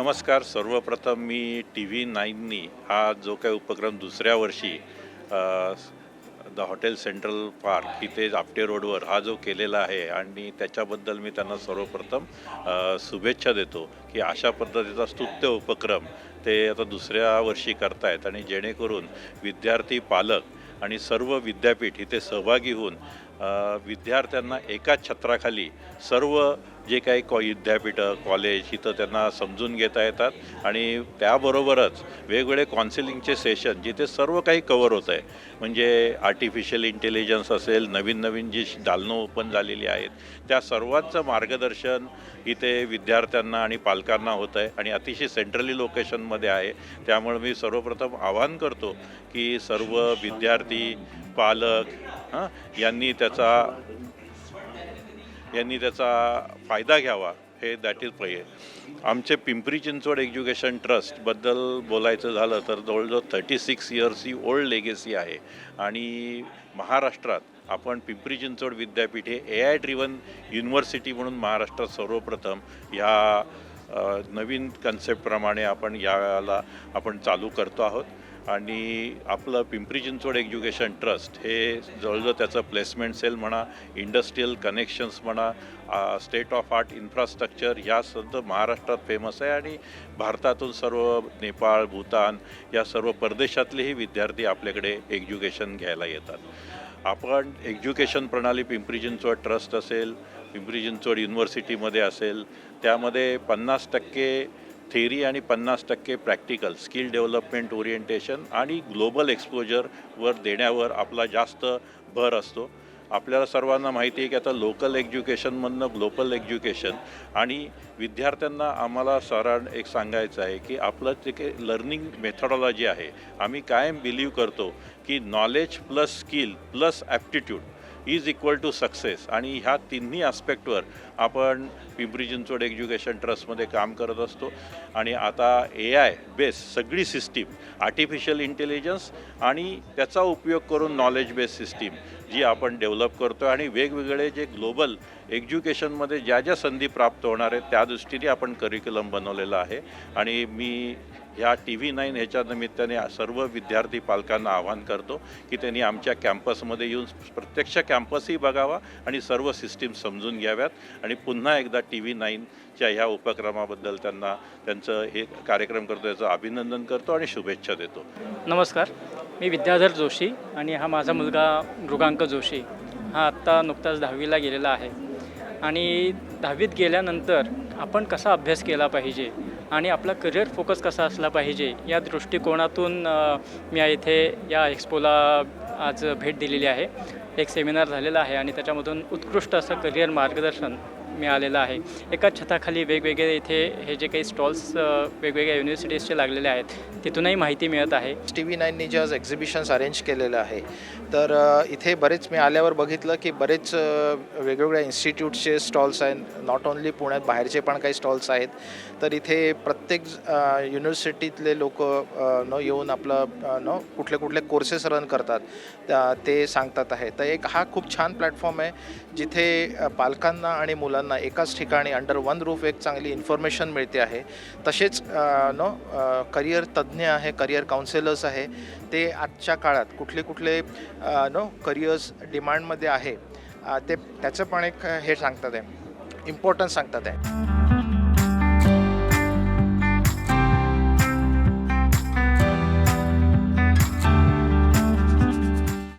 नमस्कार. सर्वप्रथम मी TV9नी हा जो काही उपक्रम दुसऱ्या वर्षी द हॉटेल सेंट्रल पार्क इथे आपटे रोडवर हा जो केलेला आहे आणि त्याच्याबद्दल मी त्यांना सर्वप्रथम शुभेच्छा देतो की अशा पद्धतीचा स्तुत्य उपक्रम ते आता दुसऱ्या वर्षी करतायत आणि जेणेकरून विद्यार्थी, पालक आणि सर्व विद्यापीठ इथे सहभागी होऊन विद्यार्थ्यांना एकाच छत्राखाली सर्व जे काही विद्यापीठं, कॉलेज इथं त्यांना समजून घेता येतात आणि त्याबरोबरच वेगवेगळे काउन्सिलिंगचे सेशन जिथे सर्व काही कवर होतं आहे. म्हणजे आर्टिफिशियल इंटेलिजन्स असेल, नवीन जी दालनं ओपन झालेली आहेत त्या सर्वांचं मार्गदर्शन इथे विद्यार्थ्यांना आणि पालकांना होतं आहे आणि अतिशय सेंट्रली लोकेशनमध्ये आहे. त्यामुळे मी सर्वप्रथम आवाहन करतो की सर्व विद्यार्थी, पालक यांनी त्याचा फायदा घ्यावा. हे दॅट इज पहिले. आमचे पिंपरी चिंचवड एज्युकेशन ट्रस्टबद्दल बोलायचं झालं तर जवळजवळ 36 इयर्स ही ओल्ड लेगेसी आहे आणि महाराष्ट्रात आपण पिंपरी चिंचवड विद्यापीठ हे AI ड्रिव्हन युनिव्हर्सिटी म्हणून महाराष्ट्रात सर्वप्रथम ह्या नवीन कन्सेप्टप्रमाणे याला आपण चालू करतो आहोत. आणि आपलं पिंपरी चिंचवड एज्युकेशन ट्रस्ट हे जवळजवळ त्याचं प्लेसमेंट सेल म्हणा, इंडस्ट्रीयल कनेक्शन्स म्हणा, स्टेट ऑफ आर्ट इन्फ्रास्ट्रक्चर ह्या सुद्धा महाराष्ट्रात फेमस आहे आणि भारतातून सर्व नेपाळ, भूतान या सर्व परदेशातलेही विद्यार्थी आपल्याकडे एज्युकेशन घ्यायला येतात. आपण एज्युकेशन प्रणाली पिंपरी चिंचवड ट्रस्ट असेल, पिंपरी चिंचवड युनिव्हर्सिटीमध्ये असेल, त्यामध्ये 50% थेरी आणि 50% प्रॅक्टिकल स्किल डेव्हलपमेंट ओरिएंटेशन आणि ग्लोबल एक्सपोजरवर देण्यावर आपला जास्त भर असतो. आपल्याला सर्वांना माहिती आहे की आता लोकल एज्युकेशनमधनं ग्लोबल एज्युकेशन आणि विद्यार्थ्यांना आम्हाला एक सांगायचं आहे की आपलं जे काही लर्निंग मेथडॉलॉजी आहे, आम्ही कायम बिलीव्ह करतो की knowledge plus skill plus aptitude is equal to success आणि ह्या तिन्ही ॲस्पेक्टवर आपण पिंपरी चिंचवड एज्युकेशन ट्रस्टमध्ये काम करत असतो. आणि आता AI बेस सगळी सिस्टीम, आर्टिफिशियल इंटेलिजन्स आणि त्याचा उपयोग करून नॉलेज बेस सिस्टीम जी आपण डेव्हलप करतो आणि वेगवेगळे जे ग्लोबल एज्युकेशनमध्ये ज्या संधी प्राप्त होणार आहेत त्या दृष्टीने आपण करिक्युलम बनवलेलं आहे. आणि मी ह्या TV9 ह्याच्या निमित्ताने सर्व विद्यार्थी पालकांना आवाहन करतो की त्यांनी आमच्या कॅम्पसमध्ये येऊन प्रत्यक्ष कॅम्पसही बघावा आणि सर्व सिस्टीम समजून घ्याव्यात. आणि पुन्हा एकदा TV9च्या ह्या उपक्रमाबद्दल त्यांचं हे कार्यक्रम करतो याचं अभिनंदन करतो आणि शुभेच्छा देतो. नमस्कार, मी विद्याधर जोशी आणि हा माझा मुलगा मृगांक जोशी. हा आत्ता नुकताच 10वीला गेलेला आहे आणि 10वीत गेल्यानंतर आपण कसा अभ्यास केला पाहिजे आणि आपला करिअर फोकस कसा असला पाहिजे या दृष्टिकोनातून मी इथे या एक्सपोला आज भेट दिलेली आहे. एक सेमिनार झालेला आहे आणि त्याच्यामधून उत्कृष्ट असं करिअर मार्गदर्शन मिळालेलं आहे. एकाच छताखाली वेगवेगळे इथे हे जे काही स्टॉल्स वेगवेगळ्या युनिव्हर्सिटीजचे लागलेले आहेत तिथूनही माहिती मिळत आहे. TV9नी जे आज एक्झिबिशन्स अरेंज केलेलं आहे तर इथे बरेच मी आल्यावर बघितलं की बरेच वेगवेगळ्या इन्स्टिट्यूटचे स्टॉल्स आहेत. नॉट ओन्ली पुण्यात बाहेरचे पण काही स्टॉल्स आहेत. तर इथे प्रत्येक युनिव्हर्सिटीतले लोक येऊन आपलं कुठले कोर्सेस रन करतात ते सांगतात आहे. तर हा खूप छान प्लॅटफॉर्म आहे जिथे पालकांना आणि मुलांना एकाच ठिकाणी अंडर वन रूफ एक चांगली इन्फॉर्मेशन मिळते आहे. तसेच करिअर तज्ज्ञ आहे, करिअर काउन्सिलर्स आहे, ते आजच्या काळात कुठले करिअर्स डिमांडमध्ये आहे त्याचं पण एक हे सांगतात आहे, इम्पॉर्टन्स सांगतात आहे.